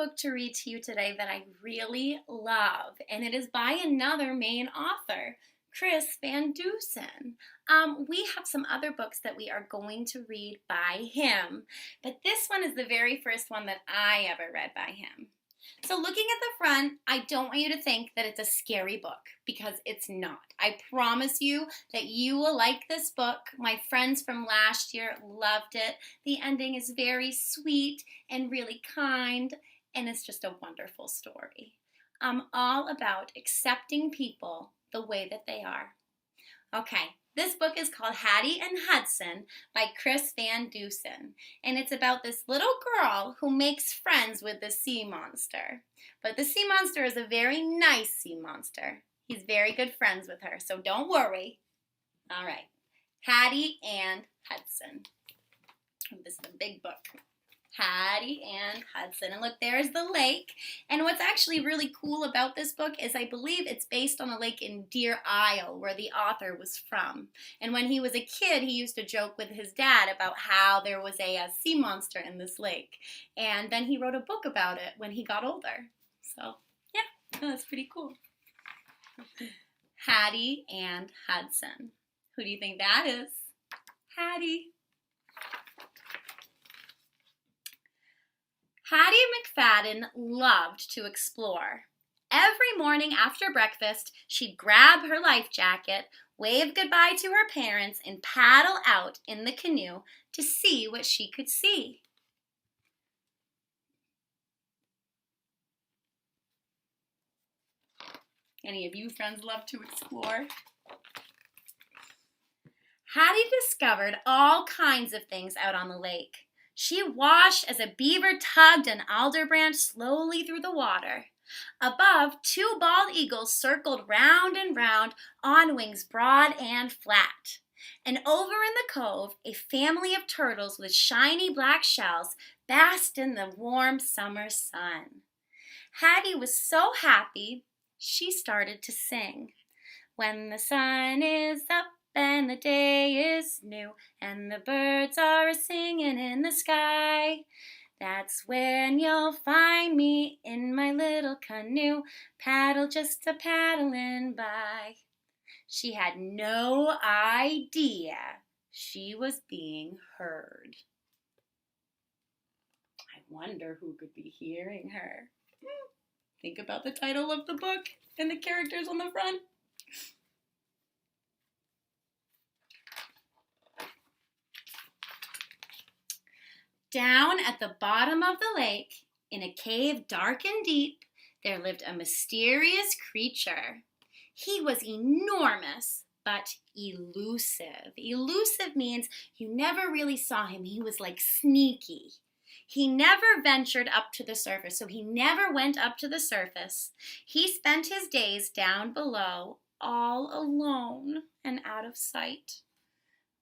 book to read to you today that I really love, and it is by another main author, Chris Van Dusen. We have some other books that we are going to read by him, but this one is the very first one that I ever read by him. So looking at the front, I don't want you to think that it's a scary book, because it's not. I promise you that you will like this book. My friends from last year loved it. The ending is very sweet and really kind, and it's just a wonderful story. All about accepting people the way that they are. Okay, this book is called Hattie and Hudson by Chris Van Dusen, and it's about this little girl who makes friends with the sea monster. But the sea monster is a very nice sea monster. He's very good friends with her, so don't worry. All right, Hattie and Hudson. This is a big book. Hattie and Hudson. And look, there's the lake. And what's actually really cool about this book is I believe it's based on a lake in Deer Isle, where the author was from. And when he was a kid, he used to joke with his dad about how there was a sea monster in this lake. And then he wrote a book about it when he got older. So, yeah, that's pretty cool. Hattie and Hudson. Who do you think that is? Hattie. Hattie McFadden loved to explore. Every morning after breakfast, she'd grab her life jacket, wave goodbye to her parents, and paddle out in the canoe to see what she could see. Any of you friends love to explore? Hattie discovered all kinds of things out on the lake. She watched as a beaver tugged an alder branch slowly through the water. Above, two bald eagles circled round and round on wings broad and flat. And over in the cove, a family of turtles with shiny black shells basked in the warm summer sun. Hattie was so happy, she started to sing. When the sun is up and the day is new, and the birds are singing in the sky, that's when you'll find me in my little canoe, paddle just a paddling by. She had no idea she was being heard. I wonder who could be hearing her. Think about the title of the book and the characters on the front. Down at the bottom of the lake, in a cave dark and deep, there lived a mysterious creature. He was enormous, but elusive. Elusive means you never really saw him. He was like sneaky. He never ventured up to the surface, so he never went up to the surface. He spent his days down below, all alone and out of sight.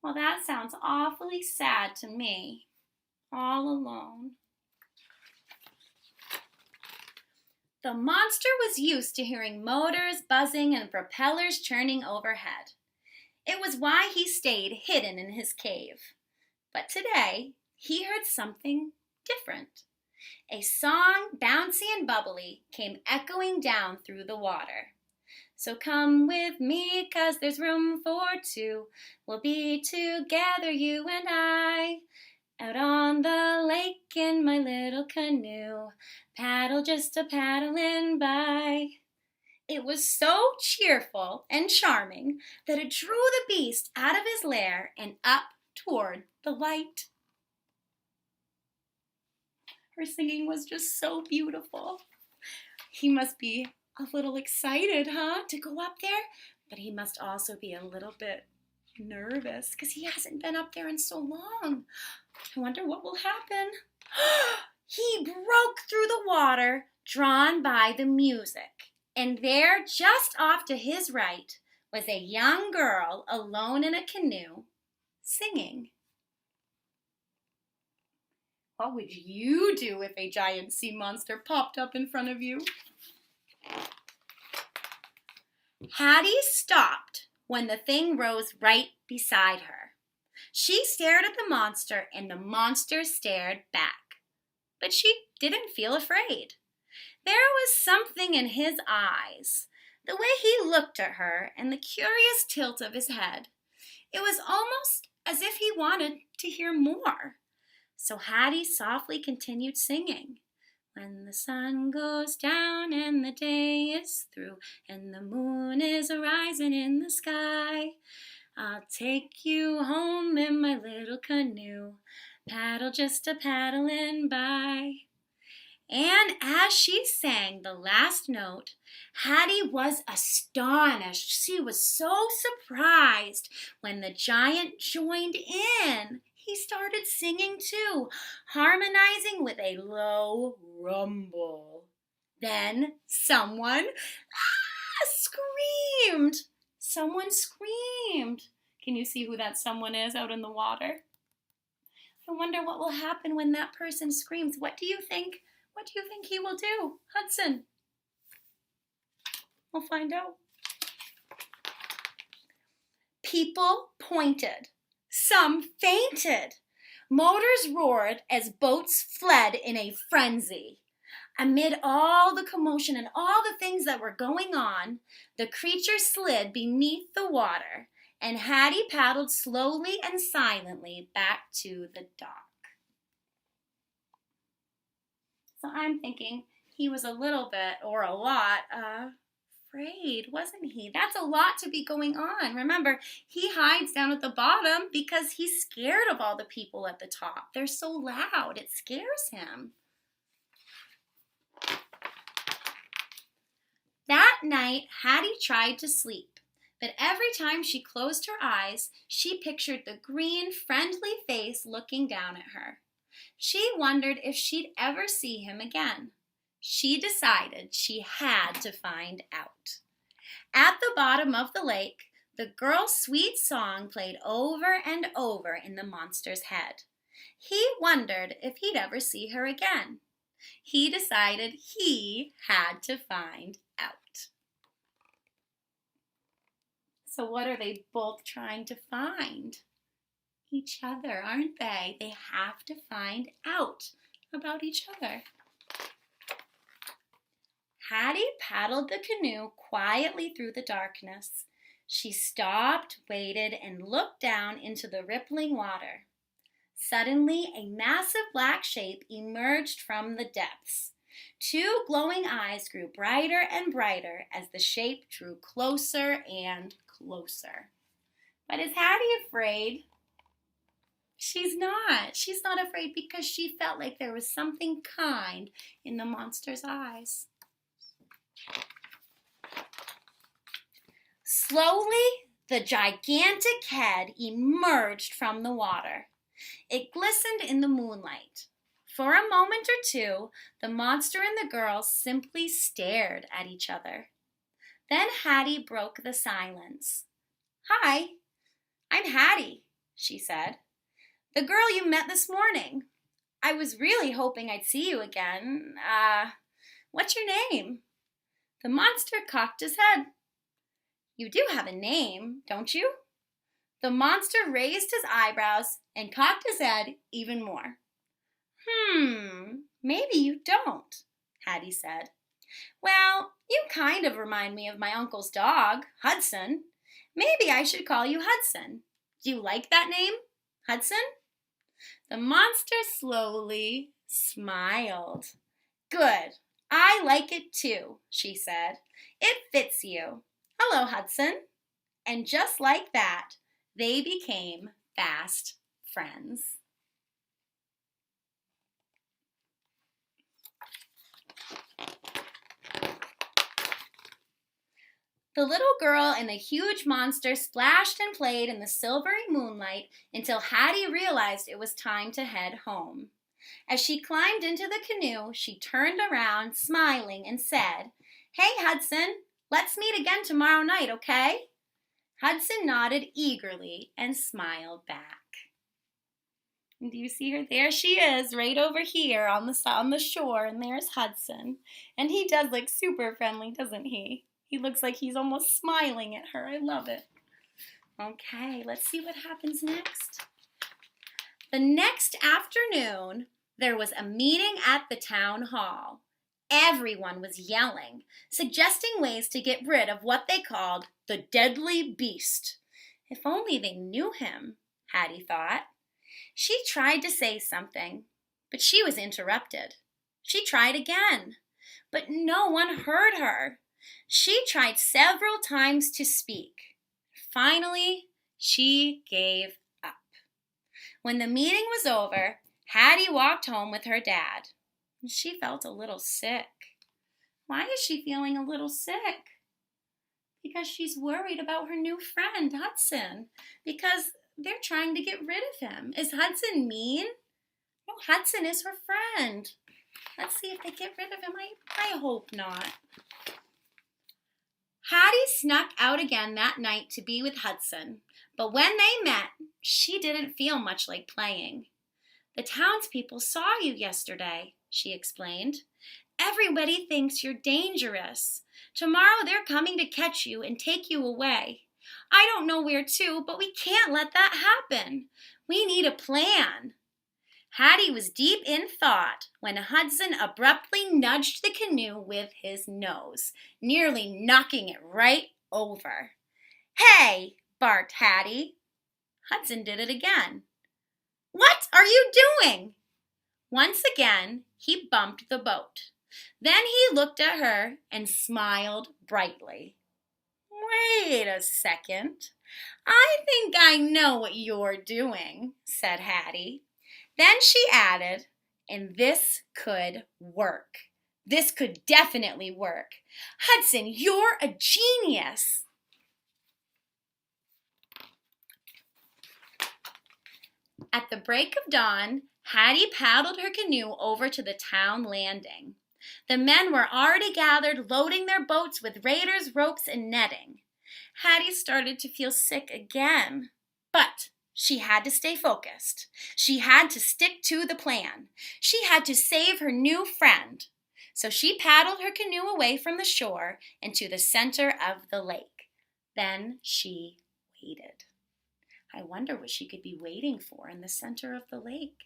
Well, that sounds awfully sad to me. All alone. The monster was used to hearing motors buzzing and propellers churning overhead. It was why he stayed hidden in his cave. But today, he heard something different. A song, bouncy and bubbly, came echoing down through the water. So come with me, 'cause there's room for two. We'll be together, you and I. Out on the lake in my little canoe, paddle just a paddling by. It was so cheerful and charming that it drew the beast out of his lair and up toward the light. Her singing was just so beautiful. He must be a little excited, to go up there, but he must also be a little bit nervous because he hasn't been up there in so long. I wonder what will happen. He broke through the water, drawn by the music. And there, just off to his right, was a young girl alone in a canoe, singing. What would you do if a giant sea monster popped up in front of you? Hattie stopped when the thing rose right beside her. She stared at the monster, and the monster stared back. but she didn't feel afraid. There was something in his eyes, the way he looked at her and the curious tilt of his head. It was almost as if he wanted to hear more. So Hattie softly continued singing. When the sun goes down and the day is through and the moon is rising in the sky, I'll take you home in my little canoe, paddle just a paddling by. And as she sang the last note, Hattie was astonished. She was so surprised when the giant joined in. He started singing too, harmonizing with a low rumble. Then someone screamed. Someone screamed. Can you see who that someone is out in the water? I wonder what will happen when that person screams. What do you think? What do you think he will do, Hudson? We'll find out. People pointed. Some fainted. Motors roared as boats fled in a frenzy. Amid all the commotion and all the things that were going on, the creature slid beneath the water, and Hattie paddled slowly and silently back to the dock. So I'm thinking he was a little bit, or a lot, afraid, wasn't he? That's a lot to be going on. Remember, he hides down at the bottom because he's scared of all the people at the top. They're so loud, it scares him. That night, Hattie tried to sleep, but every time she closed her eyes, she pictured the green, friendly face looking down at her. She wondered if she'd ever see him again. She decided she had to find out. At the bottom of the lake, the girl's sweet song played over and over in the monster's head. He wondered if he'd ever see her again. He decided he had to find out. So what are they both trying to find? Each other, aren't they? They have to find out about each other. Hattie paddled the canoe quietly through the darkness. She stopped, waited, and looked down into the rippling water. Suddenly, a massive black shape emerged from the depths. Two glowing eyes grew brighter and brighter as the shape drew closer and closer. But is Hattie afraid? She's not. She's not afraid because she felt like there was something kind in the monster's eyes. Slowly, the gigantic head emerged from the water. It glistened in the moonlight. For a moment or two, the monster and the girl simply stared at each other. Then Hattie broke the silence. "Hi, I'm Hattie," she said. "The girl you met this morning. I was really hoping I'd see you again. What's your name?" The monster cocked his head. "You do have a name, don't you?" The monster raised his eyebrows and cocked his head even more. Maybe you don't," Hattie said. "Well, you kind of remind me of my uncle's dog, Hudson. Maybe I should call you Hudson. Do you like that name, Hudson?" The monster slowly smiled. "Good. I like it too," she said. "It fits you. Hello, Hudson." And just like that, they became fast friends. The little girl and the huge monster splashed and played in the silvery moonlight until Hattie realized it was time to head home. As she climbed into the canoe, she turned around, smiling, and said, "Hey, Hudson, let's meet again tomorrow night, okay?" Hudson nodded eagerly and smiled back. And do you see her? There she is, right over here on the shore, and there's Hudson. And he does look super friendly, doesn't he? He looks like he's almost smiling at her. I love it. Okay, let's see what happens next. The next afternoon, There was a meeting at the town hall. Everyone was yelling, suggesting ways to get rid of what they called the deadly beast. If only they knew him, Hattie thought. She tried to say something, but she was interrupted. She tried again, but no one heard her. She tried several times to speak. Finally, she gave up. When the meeting was over, Hattie walked home with her dad. She felt a little sick. Why is she feeling a little sick? Because she's worried about her new friend, Hudson. Because they're trying to get rid of him. Is Hudson mean? No, Hudson is her friend. Let's see if they get rid of him. I hope not. Hattie snuck out again that night to be with Hudson. But when they met, she didn't feel much like playing. The townspeople saw you yesterday, she explained. Everybody thinks you're dangerous. Tomorrow they're coming to catch you and take you away. I don't know where to, but we can't let that happen. We need a plan. Hattie was deep in thought when Hudson abruptly nudged the canoe with his nose, nearly knocking it right over. Hey, barked Hattie. Hudson did it again. What are you doing? Once again, he bumped the boat. Then he looked at her and smiled brightly. Wait a second. I think I know what you're doing, said Hattie. Then she added, and this could work. This could definitely work. Hudson, you're a genius. At the break of dawn, Hattie paddled her canoe over to the town landing. The men were already gathered, loading their boats with raiders, ropes, and netting. Hattie started to feel sick again, but she had to stay focused. She had to stick to the plan. She had to save her new friend. So she paddled her canoe away from the shore and to the center of the lake. Then she waited. I wonder what she could be waiting for in the center of the lake.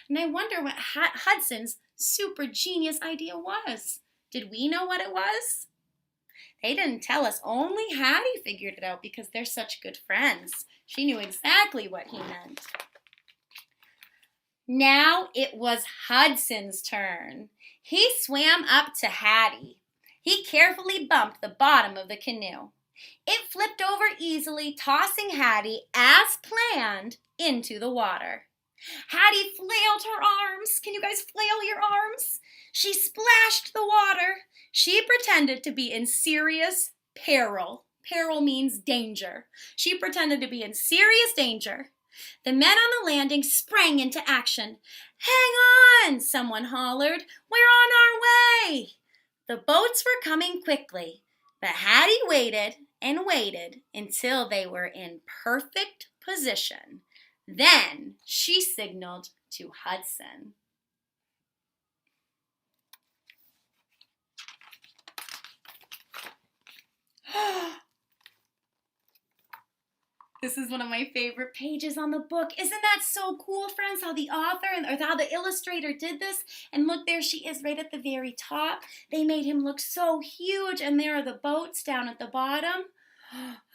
And I wonder what Hudson's super genius idea was. Did we know what it was? They didn't tell us. Only Hattie figured it out because they're such good friends. She knew exactly what he meant. Now it was Hudson's turn. He swam up to Hattie. He carefully bumped the bottom of the canoe. It flipped over easily, tossing Hattie, as planned, into the water. Hattie flailed her arms. Can you guys flail your arms? She splashed the water. She pretended to be in serious peril. Peril means danger. She pretended to be in serious danger. The men on the landing sprang into action. Hang on, someone hollered. We're on our way. The boats were coming quickly, but Hattie waited and waited until they were in perfect position. Then she signaled to Hudson. This is one of my favorite pages on the book. Isn't that so cool, friends, how the author or how the illustrator did this? And look, there she is right at the very top. They made him look so huge, and there are the boats down at the bottom.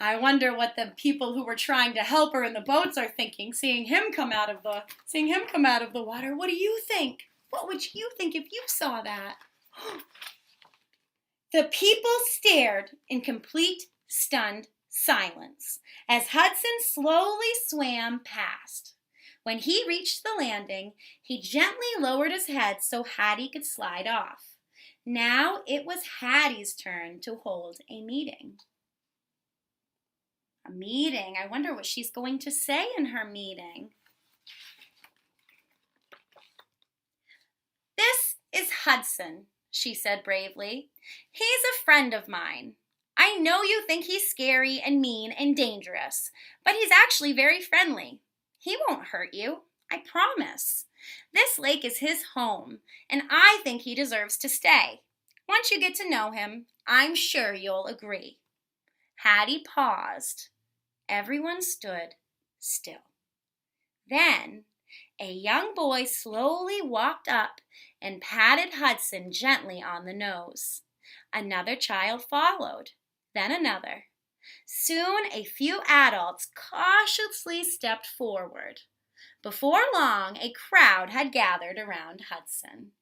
I wonder what the people who were trying to help her in the boats are thinking, seeing him come out of the water. What do you think? What would you think if you saw that? The people stared in complete stunned silence as Hudson slowly swam past. When he reached the landing, he gently lowered his head so Hattie could slide off. Now it was Hattie's turn to hold a meeting. A meeting. I wonder what she's going to say in her meeting. This is Hudson, she said bravely. He's a friend of mine. I know you think he's scary and mean and dangerous, but he's actually very friendly. He won't hurt you, I promise. This lake is his home, and I think he deserves to stay. Once you get to know him, I'm sure you'll agree. Hattie paused. Everyone stood still. Then A young boy slowly walked up and patted Hudson gently on the nose. Another child followed, then another. Soon a few adults cautiously stepped forward. Before long, a crowd had gathered around Hudson.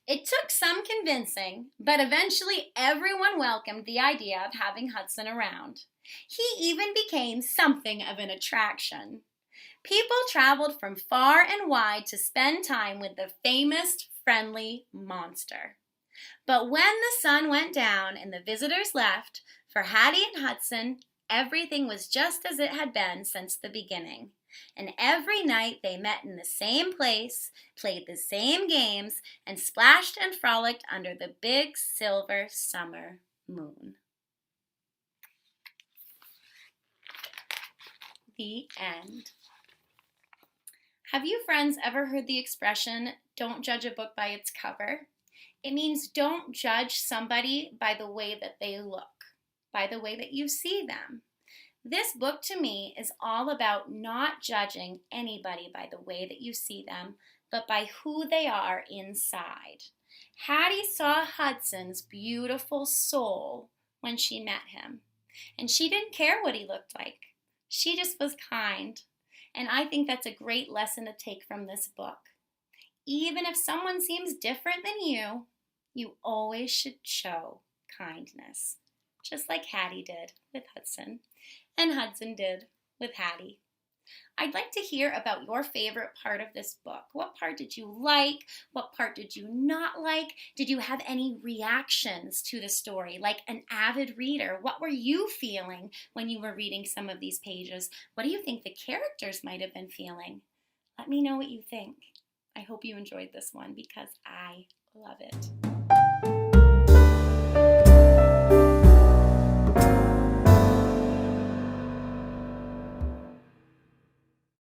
It took some convincing, but eventually everyone welcomed the idea of having Hudson around. He even became something of an attraction. People traveled from far and wide to spend time with the famous, friendly monster. But when the sun went down and the visitors left, for Hattie and Hudson, everything was just as it had been since the beginning. And every night they met in the same place, played the same games, and splashed and frolicked under the big silver summer moon. The end. Have you friends ever heard the expression, don't judge a book by its cover? It means don't judge somebody by the way that they look, by the way that you see them. This book to me is all about not judging anybody by the way that you see them, but by who they are inside. Hattie saw Hudson's beautiful soul when she met him, and she didn't care what he looked like. She just was kind, and I think that's a great lesson to take from this book. Even if someone seems different than you, you always should show kindness, just like Hattie did with Hudson. And Hudson did with Hattie. I'd like to hear about your favorite part of this book. What part did you like? What part did you not like? Did you have any reactions to the story, like an avid reader? What were you feeling when you were reading some of these pages? What do you think the characters might have been feeling? Let me know what you think. I hope you enjoyed this one because I love it.